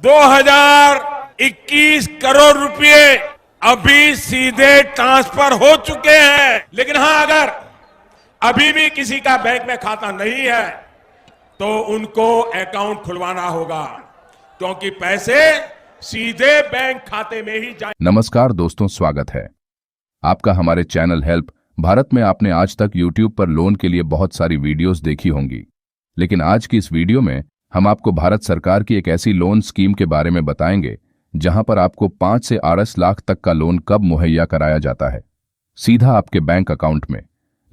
2021 करोड़ रुपए अभी सीधे ट्रांसफर हो चुके हैं। लेकिन हां, अगर अभी भी किसी का बैंक में खाता नहीं है तो उनको अकाउंट खुलवाना होगा, क्योंकि पैसे सीधे बैंक खाते में ही जाए। नमस्कार दोस्तों, स्वागत है आपका हमारे चैनल हेल्प भारत में। आपने आज तक YouTube पर लोन के लिए बहुत सारी वीडियोस देखी होंगी, लेकिन आज की इस वीडियो में हम आपको भारत सरकार की एक ऐसी लोन स्कीम के बारे में बताएंगे जहां पर आपको 5 से 8 लाख तक का लोन कब मुहैया कराया जाता है, सीधा आपके बैंक अकाउंट में।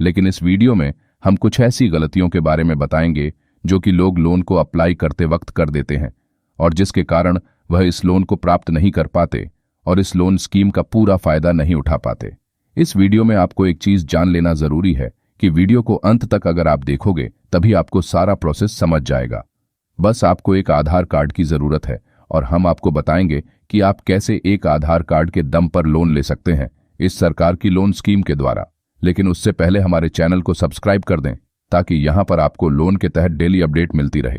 लेकिन इस वीडियो में हम कुछ ऐसी गलतियों के बारे में बताएंगे जो कि लोग लोन को अप्लाई करते वक्त कर देते हैं और जिसके कारण वह इस लोन को प्राप्त नहीं कर पाते और इस लोन स्कीम का पूरा फायदा नहीं उठा पाते। इस वीडियो में आपको एक चीज जान लेना जरूरी है कि वीडियो को अंत तक अगर आप देखोगे तभी आपको सारा प्रोसेस समझ जाएगा। बस आपको एक आधार कार्ड की जरूरत है और हम आपको बताएंगे कि आप कैसे एक आधार कार्ड के दम पर लोन ले सकते हैं इस सरकार की लोन स्कीम के द्वारा। लेकिन उससे पहले हमारे चैनल को सब्सक्राइब कर दें ताकि यहां पर आपको लोन के तहत डेली अपडेट मिलती रहे।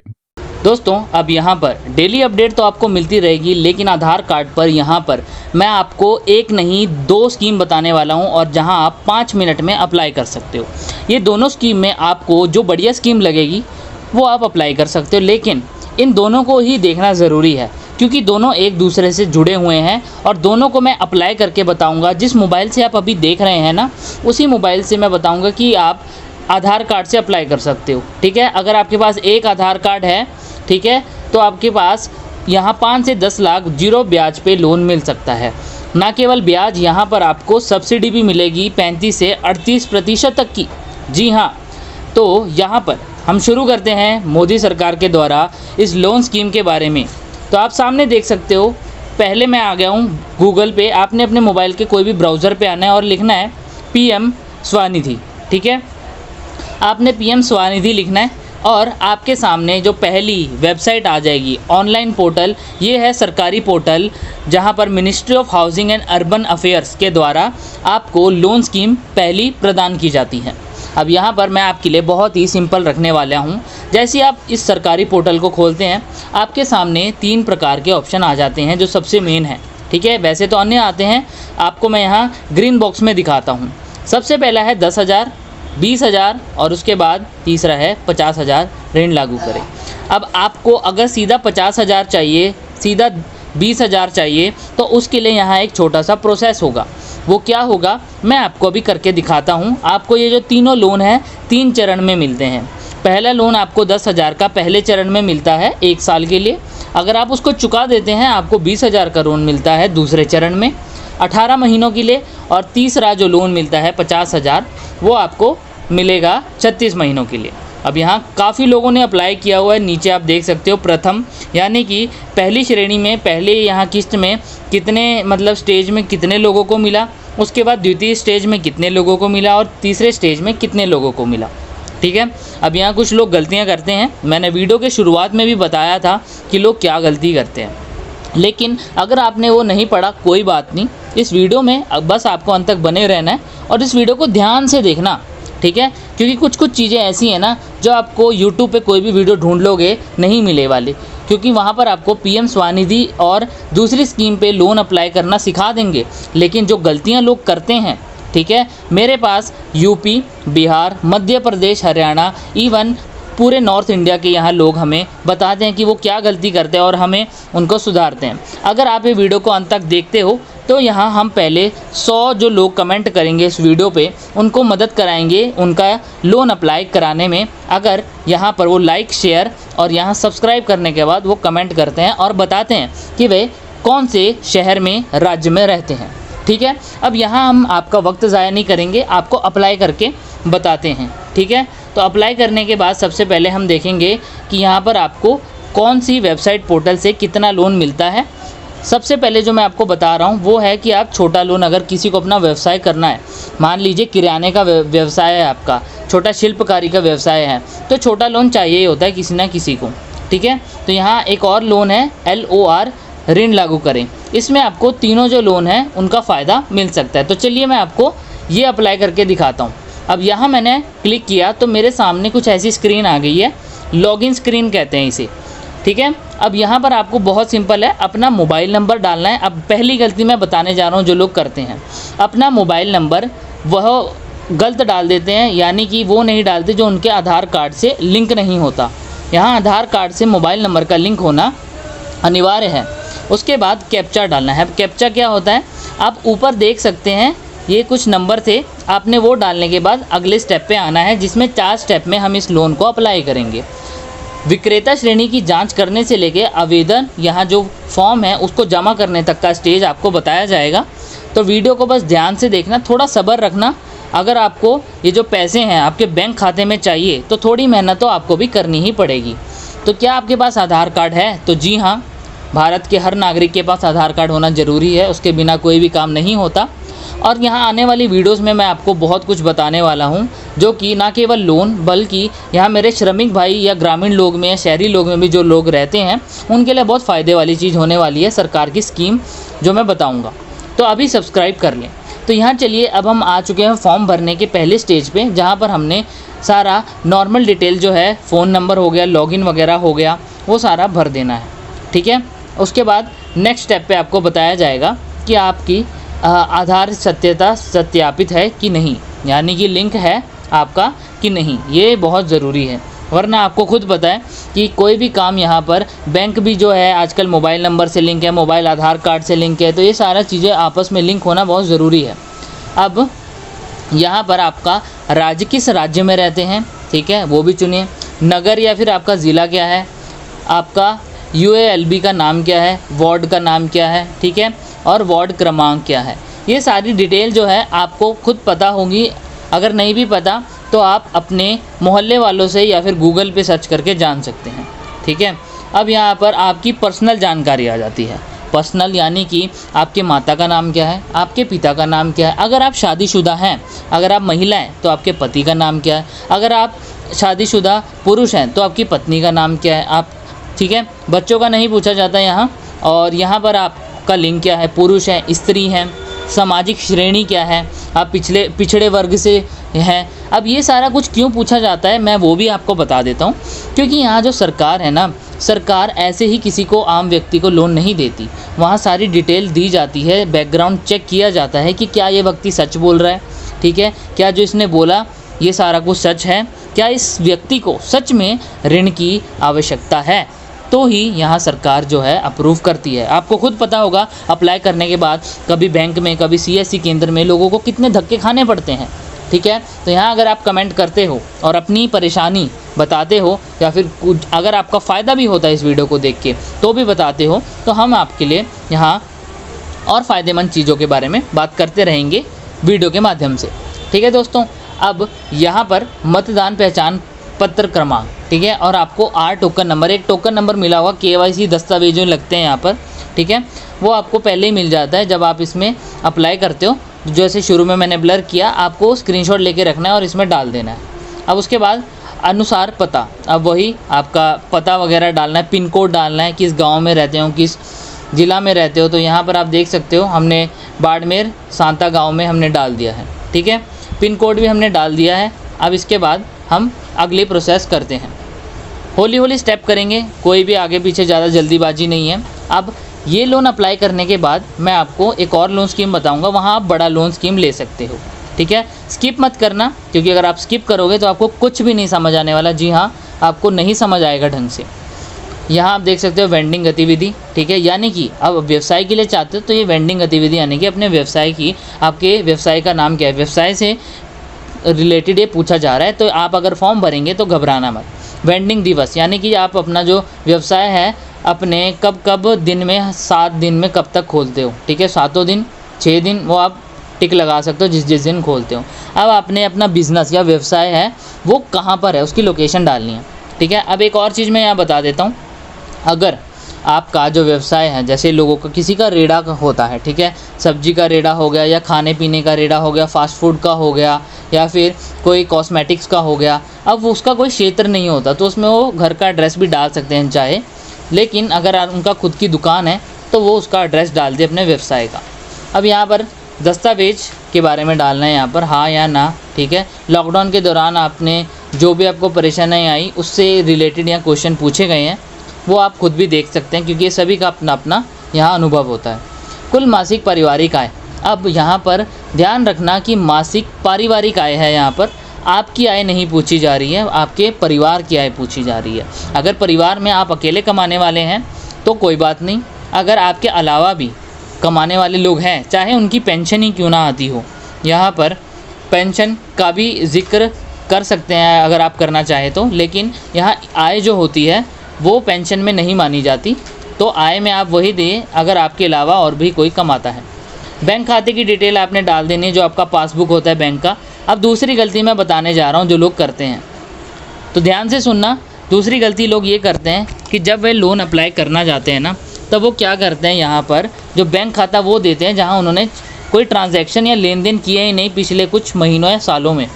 दोस्तों, अब यहाँ पर डेली अपडेट तो आपको मिलती रहेगी, लेकिन आधार कार्ड पर यहाँ पर मैं आपको एक नहीं 2 स्कीम बताने वाला हूँ और जहाँ आप 5 मिनट में अप्लाई कर सकते हो। ये दोनों स्कीम में आपको जो बढ़िया स्कीम लगेगी वो आप अप्लाई कर सकते हो, लेकिन इन दोनों को ही देखना ज़रूरी है क्योंकि दोनों एक दूसरे से जुड़े हुए हैं और दोनों को मैं अप्लाई करके बताऊँगा। जिस मोबाइल से आप अभी देख रहे हैं ना, उसी मोबाइल से मैं बताऊँगा कि आप आधार कार्ड से अप्लाई कर सकते हो। ठीक है, अगर आपके पास एक आधार कार्ड है, ठीक है, तो आपके पास यहाँ 5 से 10 लाख जीरो ब्याज पे लोन मिल सकता है। ना केवल ब्याज, यहाँ पर आपको सब्सिडी भी मिलेगी 35 से 38% तक की। जी हाँ, तो यहाँ पर हम शुरू करते हैं मोदी सरकार के द्वारा इस लोन स्कीम के बारे में। तो आप सामने देख सकते हो, पहले मैं आ गया हूँ गूगल पे। आपने अपने मोबाइल के कोई भी ब्राउज़र पे आना है और लिखना है PM स्वनिधि। ठीक है, आपने PM स्वनिधि लिखना है और आपके सामने जो पहली वेबसाइट आ जाएगी, ऑनलाइन पोर्टल, ये है सरकारी पोर्टल जहां पर ministry of housing and urban affairs के द्वारा आपको लोन स्कीम पहली प्रदान की जाती है। अब यहां पर मैं आपके लिए बहुत ही सिंपल रखने वाला हूं। जैसे आप इस सरकारी पोर्टल को खोलते हैं, आपके सामने 3 प्रकार के ऑप्शन आ जाते हैं जो सबसे मेन है। ठीक है, वैसे तो अन्य आते हैं, आपको मैं यहाँ ग्रीन बॉक्स में दिखाता हूँ। सबसे पहला है 10,000, 20,000 और उसके बाद तीसरा है 50,000 ऋण लागू करें। अब आपको अगर सीधा 50,000 चाहिए, सीधा 20,000 चाहिए, तो उसके लिए यहाँ एक छोटा सा प्रोसेस होगा। वो क्या होगा मैं आपको अभी करके दिखाता हूँ। आपको ये जो तीनों लोन हैं 3 चरण में मिलते हैं। पहला लोन आपको 10,000 का पहले चरण में मिलता है 1 साल के लिए। अगर आप उसको चुका देते हैं, आपको 20,000 का लोन मिलता है दूसरे चरण में 18 महीनों के लिए। और तीसरा जो लोन मिलता है 50,000, वो आपको मिलेगा 36 महीनों के लिए। अब यहाँ काफ़ी लोगों ने अप्लाई किया हुआ है। नीचे आप देख सकते हो प्रथम, यानी कि पहली श्रेणी में पहले यहाँ किस्त में कितने स्टेज में कितने लोगों को मिला, उसके बाद द्वितीय स्टेज में कितने लोगों को मिला और तीसरे स्टेज में कितने लोगों को मिला। ठीक है, अब यहाँ कुछ लोग गलतियाँ करते हैं। मैंने वीडियो के शुरुआत में भी बताया था कि लोग क्या गलती करते हैं, लेकिन अगर आपने वो नहीं पढ़ा कोई बात नहीं, इस वीडियो में बस आपको अंत तक बने रहना है और इस वीडियो को ध्यान से देखना। ठीक है, क्योंकि कुछ चीज़ें ऐसी हैं ना जो आपको YouTube पे कोई भी वीडियो ढूंढ लोगे नहीं मिले वाले, क्योंकि वहाँ पर आपको PM स्वनिधि और दूसरी स्कीम पे लोन अप्लाई करना सिखा देंगे। लेकिन जो गलतियाँ लोग करते हैं, ठीक है, मेरे पास यूपी, बिहार, मध्य प्रदेश, हरियाणा, इवन पूरे नॉर्थ इंडिया के यहाँ लोग हमें बताते हैं कि वो क्या गलती करते हैं और हमें उनको सुधारते हैं। अगर आप ये वीडियो को अंत तक देखते हो तो यहाँ हम पहले 100 जो लोग कमेंट करेंगे इस वीडियो पे, उनको मदद कराएंगे उनका लोन अप्लाई कराने में। अगर यहाँ पर वो लाइक, शेयर और यहाँ सब्सक्राइब करने के बाद वो कमेंट करते हैं और बताते हैं कि वे कौन से शहर में, राज्य में रहते हैं। ठीक है, अब यहाँ हम आपका वक्त ज़ाया नहीं करेंगे, आपको अप्लाई करके बताते हैं। ठीक है, तो अप्लाई करने के बाद सबसे पहले हम देखेंगे कि यहाँ पर आपको कौन सी वेबसाइट पोर्टल से कितना लोन मिलता है। सबसे पहले जो मैं आपको बता रहा हूँ वो है कि आप छोटा लोन, अगर किसी को अपना व्यवसाय करना है, मान लीजिए किराने का व्यवसाय है आपका, छोटा शिल्पकारी का व्यवसाय है, तो छोटा लोन चाहिए ही होता है किसी ना किसी को। ठीक है, तो यहाँ एक और लोन है LOR ऋण लागू करें। इसमें आपको तीनों जो लोन हैं उनका फ़ायदा मिल सकता है। तो चलिए मैं आपको ये अप्लाई करके दिखाता हूँ। अब यहाँ मैंने क्लिक किया तो मेरे सामने कुछ ऐसी स्क्रीन आ गई है, लॉगिन स्क्रीन कहते हैं इसे। ठीक है। अब यहाँ पर आपको बहुत सिंपल है, अपना मोबाइल नंबर डालना है। अब पहली गलती मैं बताने जा रहा हूँ जो लोग करते हैं, अपना मोबाइल नंबर वह गलत डाल देते हैं, यानी कि वो नहीं डालते जो उनके आधार कार्ड से लिंक नहीं होता। यहाँ आधार कार्ड से मोबाइल नंबर का लिंक होना अनिवार्य है। उसके बाद कैप्चा डालना है। अब कैप्चा क्या होता है, आप ऊपर देख सकते हैं ये कुछ नंबर थे, आपने वो डालने के बाद अगले स्टेप पे आना है, जिसमें 4 स्टेप में हम इस लोन को अप्लाई करेंगे। विक्रेता श्रेणी की जांच करने से लेके आवेदन, यहाँ जो फॉर्म है उसको जमा करने तक का स्टेज आपको बताया जाएगा। तो वीडियो को बस ध्यान से देखना, थोड़ा सब्र रखना। अगर आपको ये जो पैसे हैं आपके बैंक खाते में चाहिए तो थोड़ी मेहनत तो आपको भी करनी ही पड़ेगी। तो क्या आपके पास आधार कार्ड है? तो जी हाँ, भारत के हर नागरिक के पास आधार कार्ड होना ज़रूरी है, उसके बिना कोई भी काम नहीं होता। और यहाँ आने वाली वीडियोस में मैं आपको बहुत कुछ बताने वाला हूँ, जो कि ना केवल लोन बल्कि यहाँ मेरे श्रमिक भाई या ग्रामीण लोग में या शहरी लोग में भी जो लोग रहते हैं उनके लिए बहुत फ़ायदे वाली चीज़ होने वाली है, सरकार की स्कीम जो मैं बताऊँगा। तो अभी सब्सक्राइब कर लें। तो यहाँ चलिए, अब हम आ चुके हैं फॉर्म भरने के पहले स्टेज पे, जहाँ पर हमने सारा नॉर्मल डिटेल जो है, फ़ोन नंबर हो गया, लॉगिन वगैरह हो गया, वो सारा भर देना है। ठीक है। उसके बाद नेक्स्ट स्टेप पे आपको बताया जाएगा कि आपकी आधार सत्यता सत्यापित है कि नहीं, यानी कि लिंक है आपका कि नहीं। ये बहुत ज़रूरी है, वरना आपको खुद पता है कि कोई भी काम यहाँ पर, बैंक भी जो है आजकल मोबाइल नंबर से लिंक है, मोबाइल आधार कार्ड से लिंक है, तो ये सारा चीज़ें आपस में लिंक होना बहुत ज़रूरी है। अब यहाँ पर आपका राज्य किस राज्य में रहते हैं, ठीक है, वो भी चुनिए। नगर या फिर आपका ज़िला क्या है, आपका UALB का नाम क्या है, वार्ड का नाम क्या है, ठीक है, और वार्ड क्रमांक क्या है। ये सारी डिटेल जो है आपको खुद पता होगी। अगर नहीं भी पता तो आप अपने मोहल्ले वालों से या फिर गूगल पे सर्च करके जान सकते हैं। ठीक है। अब यहाँ पर आपकी पर्सनल जानकारी आ जाती है। पर्सनल यानी कि आपके माता का नाम क्या है, आपके पिता का नाम क्या है, अगर आप शादीशुदा हैं, अगर आप महिला हैं तो आपके पति का नाम क्या है, अगर आप शादीशुदा पुरुष हैं तो आपकी पत्नी का नाम क्या है। आप, ठीक है, बच्चों का नहीं पूछा जाता यहाँ। और यहाँ पर आपका लिंग क्या है, पुरुष है, स्त्री हैं, सामाजिक श्रेणी क्या है, आप पिछड़े वर्ग से हैं। अब ये सारा कुछ क्यों पूछा जाता है मैं वो भी आपको बता देता हूँ, क्योंकि यहाँ जो सरकार है ना, सरकार ऐसे ही किसी को, आम व्यक्ति को लोन नहीं देती। वहाँ सारी डिटेल दी जाती है, बैकग्राउंड चेक किया जाता है कि क्या ये व्यक्ति सच बोल रहा है, ठीक है, क्या जो इसने बोला ये सारा कुछ सच है, क्या इस व्यक्ति को सच में ऋण की आवश्यकता है, तो ही यहाँ सरकार जो है अप्रूव करती है। आपको खुद पता होगा अप्लाई करने के बाद कभी बैंक में, कभी CSC केंद्र में लोगों को कितने धक्के खाने पड़ते हैं। ठीक है। तो यहाँ अगर आप कमेंट करते हो और अपनी परेशानी बताते हो, या फिर कुछ अगर आपका फ़ायदा भी होता है इस वीडियो को देख के तो भी बताते हो, तो हम आपके लिए यहाँ और फ़ायदेमंद चीज़ों के बारे में बात करते रहेंगे वीडियो के माध्यम से। ठीक है दोस्तों। अब यहाँ पर मतदान पहचान पत्र क्रमांक, ठीक है, और आपको 8 टोकन नंबर, एक टोकन नंबर मिला होगा, KYC दस्तावेज जो लगते हैं यहाँ पर, ठीक है, वो आपको पहले ही मिल जाता है जब आप इसमें अप्लाई करते हो। जैसे शुरू में मैंने ब्लर किया, आपको स्क्रीनशॉट लेके रखना है और इसमें डाल देना है। अब उसके बाद अनुसार पता, अब वही आपका पता वगैरह डालना है, पिन कोड डालना है, किस गाँव में रहते हो, किस ज़िला में रहते हो। तो यहाँ पर आप देख सकते हो हमने बाड़मेर सांता गाँव में हमने डाल दिया है। ठीक है, पिन कोड भी हमने डाल दिया है। अब इसके बाद हम अगले प्रोसेस करते हैं, हौली हौली स्टेप करेंगे, कोई भी आगे पीछे ज़्यादा जल्दीबाजी नहीं है। अब ये लोन अप्लाई करने के बाद मैं आपको एक और लोन स्कीम बताऊंगा, वहाँ आप बड़ा लोन स्कीम ले सकते हो। ठीक है, स्किप मत करना, क्योंकि अगर आप स्किप करोगे तो आपको कुछ भी नहीं समझ आने वाला। जी हाँ, आपको नहीं समझ आएगा ढंग से। यहाँ आप देख सकते हो वेंडिंग गतिविधि, ठीक है, यानी कि अब व्यवसाय के लिए चाहते हो तो ये वेंडिंग गतिविधि, यानी कि अपने व्यवसाय की, आपके व्यवसाय का नाम क्या है, व्यवसाय से रिलेटेड ये पूछा जा रहा है। तो आप अगर फॉर्म भरेंगे तो घबराना मत। वेंडिंग दिवस, यानी कि आप अपना जो व्यवसाय है अपने कब दिन में, 7 दिन में कब तक खोलते हो, ठीक है, 7 दिन, 6 दिन, वो आप टिक लगा सकते हो जिस दिन खोलते हो। अब आपने अपना बिजनेस या व्यवसाय है वो कहाँ पर है, उसकी लोकेशन डालनी है। ठीक है। अब एक और चीज़ मैं यहाँ बता देता हूँ, अगर आपका जो व्यवसाय है, जैसे लोगों का किसी का रेड़ा होता है, ठीक है, सब्जी का रेड़ा हो गया, या खाने पीने का रेड़ा हो गया, फास्ट फूड का हो गया, या फिर कोई कॉस्मेटिक्स का हो गया। अब उसका कोई क्षेत्र नहीं होता तो उसमें वो घर का एड्रेस भी डाल सकते हैं चाहे, लेकिन अगर उनका खुद की दुकान है तो वो उसका एड्रेस डाल दे अपने व्यवसाय का। अब यहाँ पर दस्तावेज के बारे में डालना है, यहाँ पर हाँ या ना। ठीक है, लॉकडाउन के दौरान आपने जो भी आपको परेशानी आई उससे रिलेटेड यहाँ क्वेश्चन पूछे गए हैं, वो आप खुद भी देख सकते हैं, क्योंकि ये सभी का अपना अपना यहाँ अनुभव होता है। कुल मासिक पारिवारिक आय, अब यहाँ पर ध्यान रखना कि मासिक पारिवारिक आय है, यहाँ पर आपकी आय नहीं पूछी जा रही है, आपके परिवार की आय पूछी जा रही है। अगर परिवार में आप अकेले कमाने वाले हैं तो कोई बात नहीं, अगर आपके अलावा भी कमाने वाले लोग हैं, चाहे उनकी पेंशन ही क्यों ना आती हो, यहाँ पर पेंशन का भी जिक्र कर सकते हैं अगर आप करना चाहें तो, लेकिन यहाँ आय जो होती है वो पेंशन में नहीं मानी जाती। तो आय में आप वही दें अगर आपके अलावा और भी कोई कमाता है। बैंक खाते की डिटेल आपने डाल देनी है, जो आपका पासबुक होता है बैंक का। अब दूसरी गलती मैं बताने जा रहा हूँ जो लोग करते हैं, तो ध्यान से सुनना। दूसरी गलती लोग ये करते हैं कि जब वे लोन अप्लाई करना जाते हैं ना, तब वो क्या करते हैं, यहाँ पर जो बैंक खाता वो देते हैं जहाँ उन्होंने कोई ट्रांजैक्शन या लेन देन किया ही नहीं पिछले कुछ महीनों या सालों में।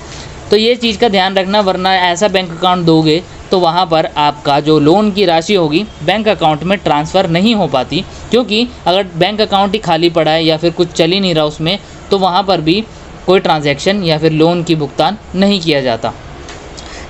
तो ये चीज़ का ध्यान रखना, वरना ऐसा बैंक अकाउंट दोगे तो वहाँ पर आपका जो लोन की राशि होगी बैंक अकाउंट में ट्रांसफ़र नहीं हो पाती, क्योंकि अगर बैंक अकाउंट ही खाली पड़ा है या फिर कुछ चल ही नहीं रहा उसमें, तो वहाँ पर भी कोई ट्रांजैक्शन या फिर लोन की भुगतान नहीं किया जाता।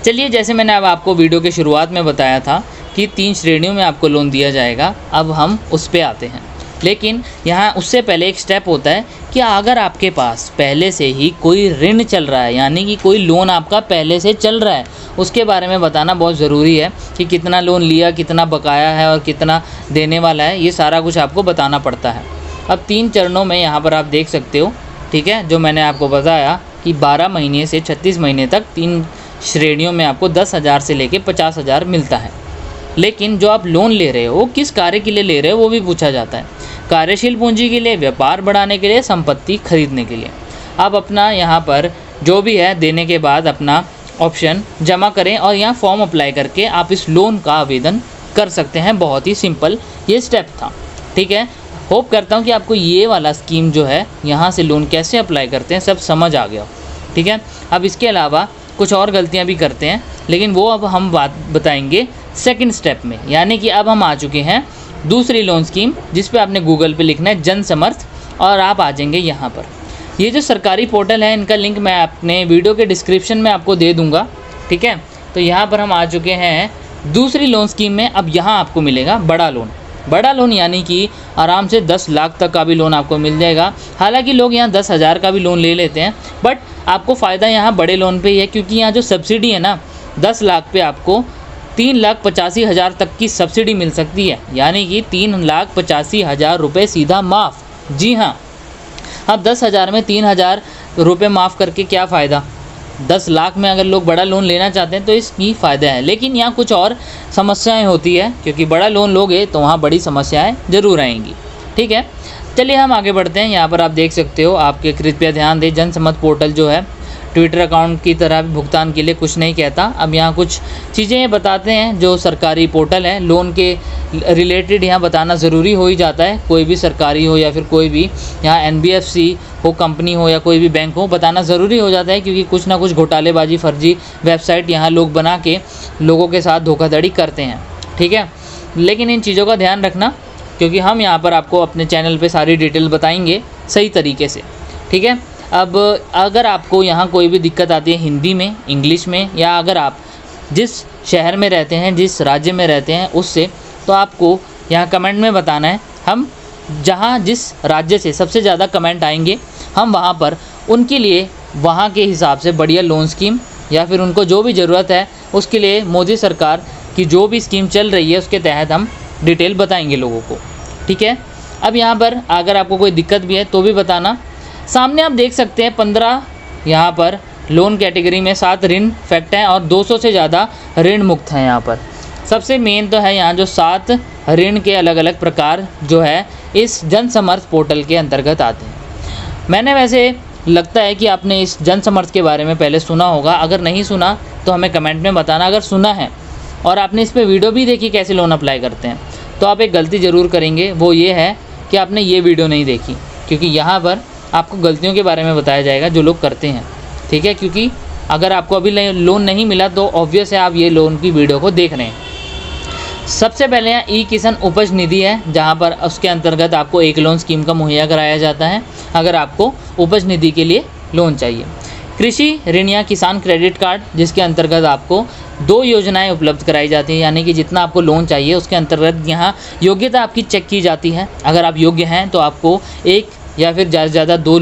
चलिए, जैसे मैंने अब आपको वीडियो के शुरुआत में बताया था कि 3 श्रेणियों में आपको लोन दिया जाएगा, अब हम उस पर आते हैं। लेकिन यहाँ उससे पहले एक स्टेप होता है कि अगर आपके पास पहले से ही कोई ऋण चल रहा है, यानी कि कोई लोन आपका पहले से चल रहा है, उसके बारे में बताना बहुत ज़रूरी है कि कितना लोन लिया, कितना बकाया है और कितना देने वाला है, ये सारा कुछ आपको बताना पड़ता है। अब 3 चरणों में यहाँ पर आप देख सकते हो, ठीक है, जो मैंने आपको बताया कि 12 महीने से 36 महीने तक 3 श्रेणियों में आपको 10,000 से लेके 50,000 मिलता है। लेकिन जो आप लोन ले रहे हो किस कार्य के लिए ले रहे हो वो भी पूछा जाता है। कार्यशील पूंजी के लिए, व्यापार बढ़ाने के लिए, संपत्ति खरीदने के लिए। आप अपना यहाँ पर जो भी है देने के बाद अपना ऑप्शन जमा करें और यहाँ फॉर्म अप्लाई करके आप इस लोन का आवेदन कर सकते हैं। बहुत ही सिंपल ये स्टेप था, ठीक है। होप करता हूँ कि आपको ये वाला स्कीम जो है, यहाँ से लोन कैसे अप्लाई करते हैं, सब समझ आ गया, ठीक है। अब इसके अलावा कुछ और गलतियाँ भी करते हैं, लेकिन वो अब हम बात बताएंगे सेकंड स्टेप में। यानी कि अब हम आ चुके हैं दूसरी लोन स्कीम, जिस पे आपने गूगल पे लिखना है जन समर्थ, और आप आ जाएंगे यहाँ पर। ये जो सरकारी पोर्टल है, इनका लिंक मैं अपने वीडियो के डिस्क्रिप्शन में आपको दे दूँगा, ठीक है। तो यहाँ पर हम आ चुके हैं दूसरी लोन स्कीम में। अब यहाँ आपको मिलेगा बड़ा लोन। बड़ा लोन यानी कि आराम से 10 लाख तक का भी लोन आपको मिल जाएगा। हालांकि लोग यहाँ 10,000 का भी लोन ले लेते हैं, बट आपको फ़ायदा यहाँ बड़े लोन पे ही है, क्योंकि यहाँ जो सब्सिडी है ना, 10 लाख पे आपको 3,85,000 तक की सब्सिडी मिल सकती है, यानी कि 3,85,000 रुपये सीधा माफ़। जी हाँ, अब 10,000 में 3,000 रुपये माफ़ करके क्या फ़ायदा। 10 लाख में अगर लोग बड़ा लोन लेना चाहते हैं तो इसकी फ़ायदा है। लेकिन यहाँ कुछ और समस्याएं होती है, क्योंकि बड़ा लोन लोगे तो वहाँ बड़ी समस्याएं ज़रूर आएंगी, ठीक है। चलिए हम आगे बढ़ते हैं। यहाँ पर आप देख सकते हो, आपके कृपया ध्यान दें, जनसम्मत पोर्टल जो है ट्विटर अकाउंट की तरह भुगतान के लिए कुछ नहीं कहता। अब यहाँ कुछ चीज़ें बताते हैं जो सरकारी पोर्टल है, लोन के रिलेटेड यहाँ बताना ज़रूरी हो ही जाता है। कोई भी सरकारी हो या फिर कोई भी यहाँ NBFC हो, कंपनी हो या कोई भी बैंक हो, बताना ज़रूरी हो जाता है, क्योंकि कुछ ना कुछ घोटालेबाजी, फर्जी वेबसाइट यहाँ लोग बना के लोगों के साथ धोखाधड़ी करते हैं, ठीक है। लेकिन इन चीज़ों का ध्यान रखना, क्योंकि हम यहाँ पर आपको अपने चैनल पे सारी डिटेल बताएंगे सही तरीके से, ठीक है। अब अगर आपको यहाँ कोई भी दिक्कत आती है हिंदी में, इंग्लिश में, या अगर आप जिस शहर में रहते हैं, जिस राज्य में रहते हैं उससे, तो आपको यहाँ कमेंट में बताना है। हम जहाँ जिस राज्य से सबसे ज़्यादा कमेंट आएंगे, हम वहाँ पर उनके लिए वहाँ के हिसाब से बढ़िया लोन स्कीम या फिर उनको जो भी ज़रूरत है उसके लिए मोदी सरकार की जो भी स्कीम चल रही है उसके तहत हम डिटेल बताएंगे लोगों को, ठीक है। अब यहाँ पर अगर आपको कोई दिक्कत भी है तो भी बताना। सामने आप देख सकते हैं 15 यहाँ पर लोन कैटेगरी में 7 ऋण फैक्ट हैं और 200 से ज़्यादा ऋण मुक्त हैं। यहाँ पर सबसे मेन तो है यहाँ जो 7 ऋण के अलग अलग प्रकार जो है इस जन समर्थ पोर्टल के अंतर्गत आते हैं। मैंने वैसे लगता है कि आपने इस जन समर्थ के बारे में पहले सुना होगा, अगर नहीं सुना तो हमें कमेंट में बताना। अगर सुना है और आपने इस पर वीडियो भी देखी कैसे लोन अप्लाई करते हैं, तो आप एक गलती ज़रूर करेंगे, वो ये है कि आपने ये वीडियो नहीं देखी, क्योंकि यहाँ पर आपको गलतियों के बारे में बताया जाएगा जो लोग करते हैं, ठीक है। क्योंकि अगर आपको अभी लोन नहीं मिला तो ऑब्वियस है आप ये लोन की वीडियो को देख रहे हैं। सबसे पहले यहाँ ई-किसान उपज निधि है, जहाँ पर उसके अंतर्गत आपको एक लोन स्कीम का मुहैया कराया जाता है अगर आपको उपज निधि के लिए लोन चाहिए। कृषि ऋण या किसान क्रेडिट कार्ड, जिसके अंतर्गत आपको 2 योजनाएं उपलब्ध कराई जाती हैं, यानी कि जितना आपको लोन चाहिए उसके अंतर्गत यहाँ योग्यता आपकी चेक की जाती है। अगर आप योग्य हैं तो आपको 1 या फिर ज़्यादा से ज़्यादा 2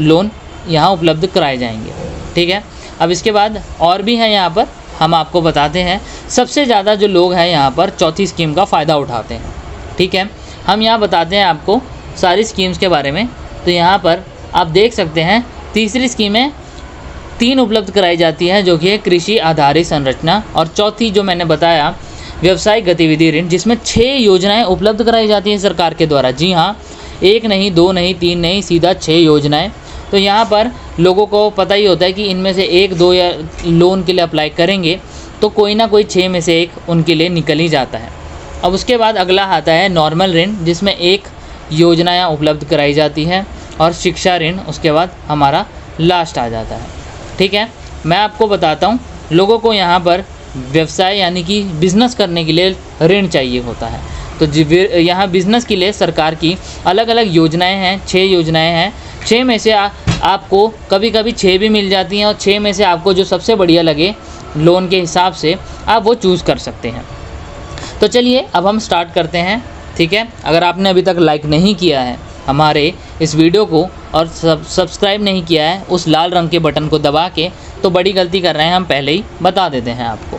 लोन यहाँ उपलब्ध कराए जाएंगे। ठीक है, अब इसके बाद और भी हैं यहाँ पर, हम आपको बताते हैं। सबसे ज़्यादा जो लोग हैं यहाँ पर चौथी स्कीम का फ़ायदा उठाते हैं। ठीक है, हम यहाँ बताते हैं आपको सारी स्कीम्स के बारे में। तो यहाँ पर आप देख सकते हैं तीसरी स्कीमें 3 उपलब्ध कराई जाती है, जो कि है कृषि आधारित संरचना, और चौथी जो मैंने बताया व्यवसायिक गतिविधि ऋण, जिसमें 6 योजनाएं उपलब्ध कराई जाती हैं सरकार के द्वारा। जी हाँ, 1 नहीं, 2 नहीं, 3 नहीं, सीधा 6 योजनाएं। तो यहाँ पर लोगों को पता ही होता है कि इनमें से 1, 2 या लोन के लिए अप्लाई करेंगे तो कोई ना कोई 6 में से 1 उनके लिए निकल ही जाता है। अब उसके बाद अगला आता है नॉर्मल ऋण, जिसमें 1 योजना यहाँ उपलब्ध कराई जाती है, और शिक्षा ऋण उसके बाद हमारा लास्ट आ जाता है। ठीक है, मैं आपको बताता हूँ, लोगों को यहाँ पर व्यवसाय यानी कि बिज़नेस करने के लिए ऋण चाहिए होता है। तो यहाँ बिज़नेस के लिए सरकार की अलग अलग योजनाएं हैं, 6 योजनाएं हैं। 6 में से आपको कभी कभी 6 भी मिल जाती हैं, और 6 में से आपको जो सबसे बढ़िया लगे लोन के हिसाब से आप वो चूज़ कर सकते हैं। तो चलिए अब हम स्टार्ट करते हैं। ठीक है, अगर आपने अभी तक लाइक नहीं किया है हमारे इस वीडियो को और सब्सक्राइब नहीं किया है उस लाल रंग के बटन को दबा के, तो बड़ी गलती कर रहे हैं, हम पहले ही बता देते हैं आपको।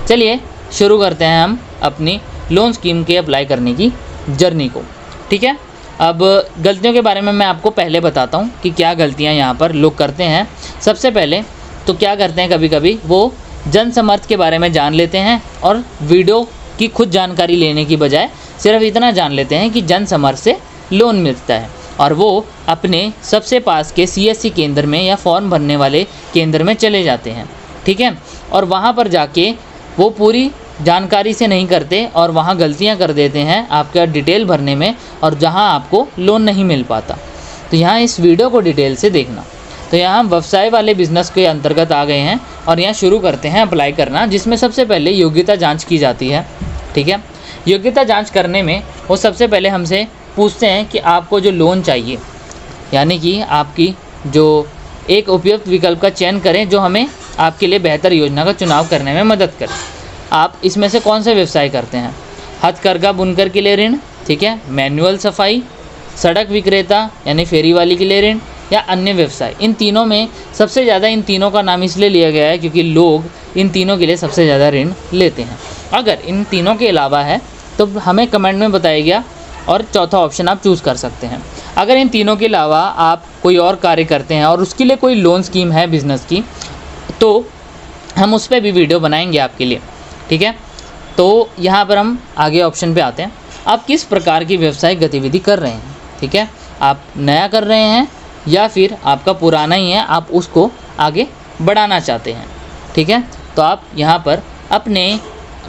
चलिए शुरू करते हैं हम अपनी लोन स्कीम के अप्लाई करने की जर्नी को। ठीक है, अब गलतियों के बारे में मैं आपको पहले बताता हूँ कि क्या गलतियाँ यहाँ पर लोग करते हैं। सबसे पहले तो क्या करते हैं, कभी कभी वो जनसमर्थ के बारे में जान लेते हैं और वीडियो की खुद जानकारी लेने की बजाय सिर्फ इतना जान लेते हैं कि जनसमर्थ से लोन मिलता है, और वो अपने सबसे पास के CSC केंद्र में या फॉर्म भरने वाले केंद्र में चले जाते हैं। ठीक है, और वहाँ पर जाके वो पूरी जानकारी से नहीं करते और वहाँ गलतियाँ कर देते हैं आपका डिटेल भरने में, और जहाँ आपको लोन नहीं मिल पाता। तो यहाँ इस वीडियो को डिटेल से देखना। तो यहाँ हम व्यवसाय वाले बिजनेस के अंतर्गत आ गए हैं और यहाँ शुरू करते हैं अप्लाई करना, जिसमें सबसे पहले योग्यता जाँच की जाती है। ठीक है, योग्यता जाँच करने में वो सबसे पहले हमसे पूछते हैं कि आपको जो लोन चाहिए, यानी कि आपकी जो एक उपयुक्त विकल्प का चयन करें जो हमें आपके लिए बेहतर योजना का चुनाव करने में मदद करे। आप इसमें से कौन से व्यवसाय करते हैं? हथकरघा बुनकर के लिए ऋण, ठीक है, मैनुअल सफाई, सड़क विक्रेता यानी फेरी वाली के लिए ऋण, या अन्य व्यवसाय। इन तीनों में सबसे ज़्यादा इन तीनों का नाम इसलिए लिया गया है क्योंकि लोग इन तीनों के लिए सबसे ज़्यादा ऋण लेते हैं। अगर इन तीनों के अलावा है तो हमें कमेंट में बताया गया और चौथा ऑप्शन आप चूज़ कर सकते हैं। अगर इन तीनों के अलावा आप कोई और कार्य करते हैं और उसके लिए कोई लोन स्कीम है बिज़नेस की, तो हम उस पर भी वीडियो बनाएंगे आपके लिए। ठीक है, तो यहाँ पर हम आगे ऑप्शन पे आते हैं। आप किस प्रकार की व्यवसायिक गतिविधि कर रहे हैं? ठीक है, आप नया कर रहे हैं या फिर आपका पुराना ही है, आप उसको आगे बढ़ाना चाहते हैं। ठीक है, तो आप यहाँ पर अपने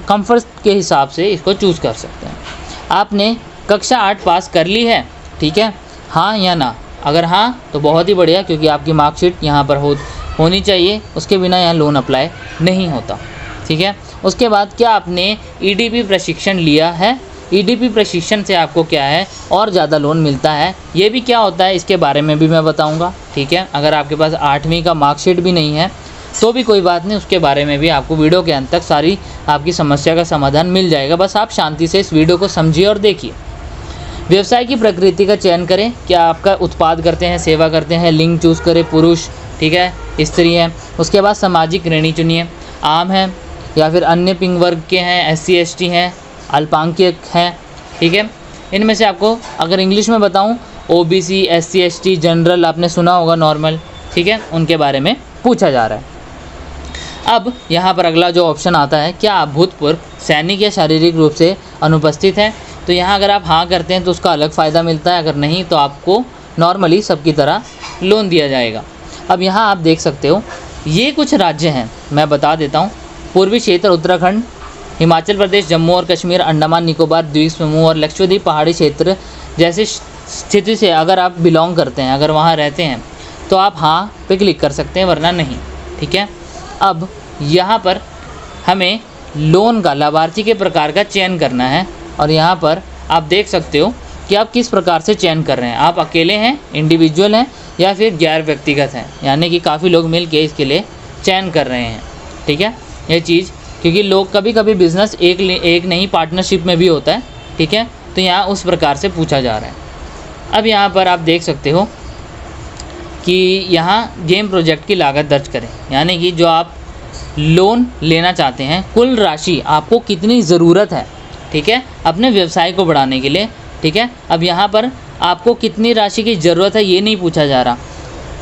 कंफर्ट के हिसाब से इसको चूज़ कर सकते हैं। आपने कक्षा 8 पास कर ली है, ठीक है, हाँ या ना? अगर हाँ तो बहुत ही बढ़िया, क्योंकि आपकी मार्कशीट यहाँ पर होनी चाहिए, उसके बिना यहाँ लोन अप्लाई नहीं होता। ठीक है, उसके बाद क्या आपने EDP प्रशिक्षण लिया है? EDP प्रशिक्षण से आपको क्या है और ज़्यादा लोन मिलता है। ये भी क्या होता है इसके बारे में भी मैं बताऊँगा। ठीक है, अगर आपके पास 8वीं का मार्कशीट भी नहीं है तो भी कोई बात नहीं, उसके बारे में भी आपको वीडियो के अंत तक सारी आपकी समस्या का समाधान मिल जाएगा। बस आप शांति से इस वीडियो को समझिए और देखिए। व्यवसाय की प्रकृति का चयन करें, क्या आपका उत्पाद करते हैं, सेवा करते हैं, लिंग चूज़ करें, पुरुष, ठीक है, स्त्री हैं। उसके बाद सामाजिक श्रेणी चुनिए, आम है या फिर अन्य पिंग वर्ग के हैं, SC ST हैं, अल्पसंख्यक हैं। ठीक है, इनमें से आपको अगर इंग्लिश में बताऊं OBC, SC ST, जनरल आपने सुना होगा, नॉर्मल, ठीक है, उनके बारे में पूछा जा रहा है। अब यहाँ पर अगला जो ऑप्शन आता है, क्या आप भूतपूर्व सैनिक या शारीरिक रूप से अनुपस्थित हैं? तो यहाँ अगर आप हाँ करते हैं तो उसका अलग फ़ायदा मिलता है, अगर नहीं तो आपको नॉर्मली सबकी तरह लोन दिया जाएगा। अब यहाँ आप देख सकते हो ये कुछ राज्य हैं, मैं बता देता हूँ। पूर्वी क्षेत्र उत्तराखंड, हिमाचल प्रदेश, जम्मू और कश्मीर, अंडमान निकोबार द्वीप समूह और लक्षद्वीप पहाड़ी क्षेत्र जैसे स्थिति से अगर आप बिलोंग करते हैं, अगर वहाँ रहते हैं तो आप हाँ पे क्लिक कर सकते हैं, वरना नहीं। ठीक है, अब यहाँ पर हमें लोन का लाभार्थी के प्रकार का चयन करना है, और यहाँ पर आप देख सकते हो कि आप किस प्रकार से चयन कर रहे हैं। आप अकेले हैं, इंडिविजुअल हैं, या फिर गैर व्यक्तिगत हैं, यानी कि काफ़ी लोग मिल के इसके लिए चयन कर रहे हैं। ठीक है, ये चीज़ क्योंकि लोग कभी कभी बिज़नेस एक नहीं पार्टनरशिप में भी होता है, ठीक है। तो यहाँ उस प्रकार से पूछा जा रहा है। अब यहाँ पर आप देख सकते हो कि यहाँ गेम प्रोजेक्ट की लागत दर्ज करें, यानी कि जो आप लोन लेना चाहते हैं कुल राशि आपको कितनी ज़रूरत है, ठीक है, अपने व्यवसाय को बढ़ाने के लिए, ठीक है। अब यहाँ पर आपको कितनी राशि की ज़रूरत है ये नहीं पूछा जा रहा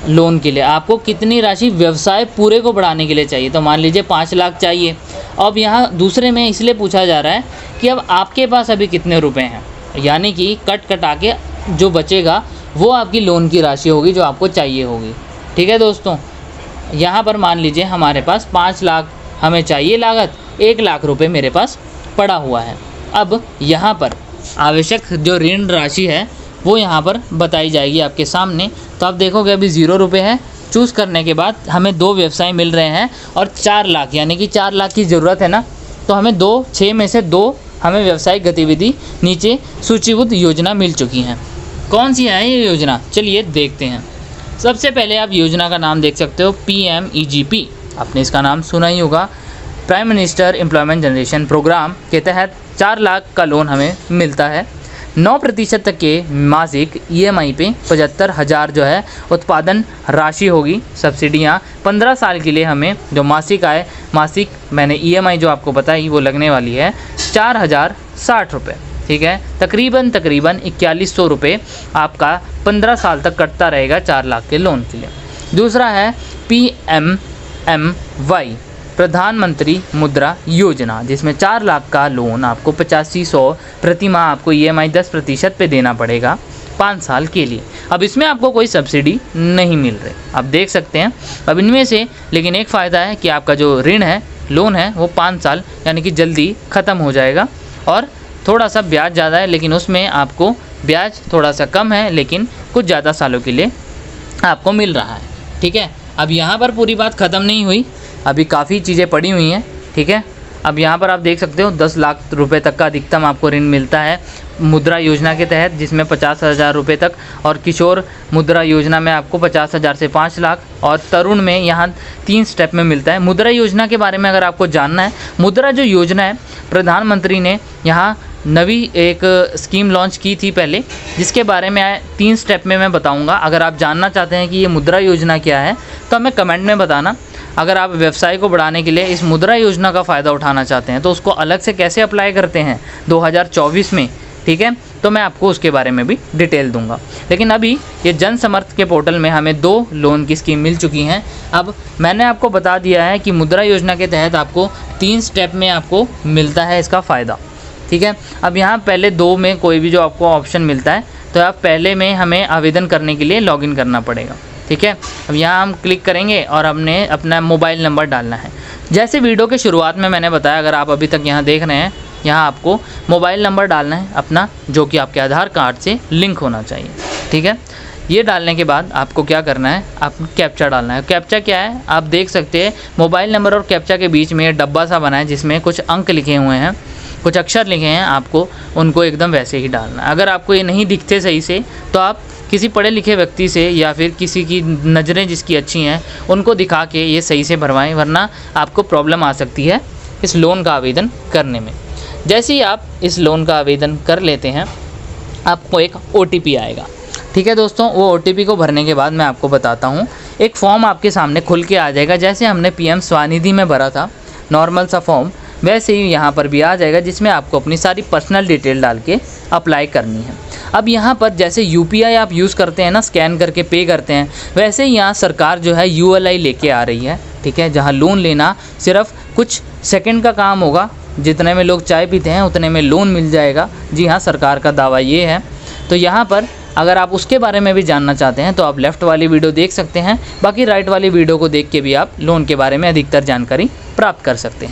लोन के लिए, आपको कितनी राशि व्यवसाय पूरे को बढ़ाने के लिए चाहिए। तो मान लीजिए 5 लाख चाहिए। अब यहाँ दूसरे में इसलिए पूछा जा रहा है कि अब आपके पास अभी कितने रुपए हैं, यानी कि कटा के जो बचेगा वो आपकी लोन की राशि होगी जो आपको चाहिए होगी, ठीक है दोस्तों। यहाँ पर मान लीजिए हमारे पास 5 लाख हमें चाहिए लागत, 1 लाख रुपए मेरे पास पड़ा हुआ है। अब यहाँ पर आवश्यक जो ऋण राशि है वो यहाँ पर बताई जाएगी आपके सामने। तो आप देखोगे अभी 0 रुपये है। चूज़ करने के बाद हमें 2 व्यवसाय मिल रहे हैं और 4 लाख, यानी कि 4 लाख की ज़रूरत है ना, तो हमें 6 में से 2 हमें व्यवसायिक गतिविधि नीचे सूचीबद्ध योजना मिल चुकी हैं। कौन सी है ये योजना, चलिए देखते हैं। सबसे पहले आप योजना का नाम देख सकते हो, PMEGP, आपने इसका नाम सुना ही होगा। Prime minister employment generation programme के तहत 4 लाख का लोन हमें मिलता है। 9% तक के मासिक EMI पे 75,000 जो है उत्पादन राशि होगी। सब्सिडियाँ 15 साल के लिए हमें जो मासिक आय, मासिक मैंने EMI जो आपको बताई वो लगने वाली है 4,060 रुपये, ठीक है। तकरीबन 4100 रुपये आपका 15 साल तक कटता रहेगा 4 लाख के लोन के लिए। दूसरा है PMMY, प्रधानमंत्री मुद्रा योजना, जिसमें 4 लाख का लोन आपको 8500 प्रति माह आपको EMI 10% पे देना पड़ेगा 5 साल के लिए। अब इसमें आपको कोई सब्सिडी नहीं मिल रही, आप देख सकते हैं। अब इनमें से लेकिन एक फ़ायदा है कि आपका जो ऋण है, लोन है, वो 5 साल यानी कि जल्दी ख़त्म हो जाएगा और थोड़ा सा ब्याज ज़्यादा है, लेकिन उसमें आपको ब्याज थोड़ा सा कम है, लेकिन कुछ ज़्यादा सालों के लिए आपको मिल रहा है, ठीक है। अब यहाँ पर पूरी बात ख़त्म नहीं हुई, अभी काफ़ी चीज़ें पड़ी हुई हैं, ठीक है। अब यहाँ पर आप देख सकते हो 10 लाख रुपए तक का अधिकतम आपको ऋण मिलता है मुद्रा योजना के तहत, जिसमें 50,000 रुपये तक, और किशोर मुद्रा योजना में आपको 50,000 से 5 लाख, और तरुण में यहाँ 3 स्टेप में मिलता है। मुद्रा योजना के बारे में अगर आपको जानना है, मुद्रा जो योजना है प्रधानमंत्री ने यहाँ नवी एक स्कीम लॉन्च की थी पहले, जिसके बारे में 3 स्टेप में मैं बताऊंगा। अगर आप जानना चाहते हैं कि ये मुद्रा योजना क्या है तो हमें कमेंट में बताना। अगर आप व्यवसाय को बढ़ाने के लिए इस मुद्रा योजना का फ़ायदा उठाना चाहते हैं तो उसको अलग से कैसे अप्लाई करते हैं 2024 में, ठीक है, तो मैं आपको उसके बारे में भी डिटेल दूंगा। लेकिन अभी ये जन समर्थ के पोर्टल में हमें 2 लोन की स्कीम मिल चुकी हैं। अब मैंने आपको बता दिया है कि मुद्रा योजना के तहत आपको 3 स्टेप में आपको मिलता है इसका फ़ायदा, ठीक है। अब यहाँ पहले 2 में कोई भी जो आपको ऑप्शन मिलता है तो आप पहले में हमें आवेदन करने के लिए लॉगिन करना पड़ेगा, ठीक है। अब यहाँ हम क्लिक करेंगे और हमने अपना मोबाइल नंबर डालना है। जैसे वीडियो के शुरुआत में मैंने बताया, अगर आप अभी तक यहाँ देख रहे हैं, यहाँ आपको मोबाइल नंबर डालना है अपना, जो कि आपके आधार कार्ड से लिंक होना चाहिए, ठीक है। ये डालने के बाद आपको क्या करना है, आपको कैप्चा डालना है। कैप्चा क्या है आप देख सकते हैं, मोबाइल नंबर और कैप्चा के बीच में डब्बा सा बना है जिसमें कुछ अंक लिखे हुए हैं, कुछ अक्षर लिखे हैं, आपको उनको एकदम वैसे ही डालना है। अगर आपको ये नहीं दिखते सही से तो आप किसी पढ़े लिखे व्यक्ति से या फिर किसी की नज़रें जिसकी अच्छी हैं उनको दिखा के ये सही से भरवाएं, वरना आपको प्रॉब्लम आ सकती है इस लोन का आवेदन करने में। जैसे ही आप इस लोन का आवेदन कर लेते हैं आपको एक OTP आएगा, ठीक है दोस्तों। वो OTP को भरने के बाद मैं आपको बताता हूँ, एक फॉर्म आपके सामने खुल के आ जाएगा। जैसे हमने PM स्वानिधि में भरा था नॉर्मल सा फॉर्म, वैसे ही यहाँ पर भी आ जाएगा, जिसमें आपको अपनी सारी पर्सनल डिटेल डाल के अप्लाई करनी है। अब यहाँ पर जैसे UPI आप यूज़ करते हैं ना, स्कैन करके पे करते हैं, वैसे ही यहाँ सरकार जो है ULI लेके आ रही है, ठीक है, जहाँ लोन लेना सिर्फ कुछ सेकंड का काम होगा। जितने में लोग चाय पीते हैं उतने में लोन मिल जाएगा। जी हाँ, सरकार का दावा ये है। तो यहाँ पर अगर आप उसके बारे में भी जानना चाहते हैं तो आप लेफ़्ट वाली वीडियो देख सकते हैं, बाकी राइट वाली वीडियो को देख के भी आप लोन के बारे में अधिकतर जानकारी प्राप्त कर सकते हैं।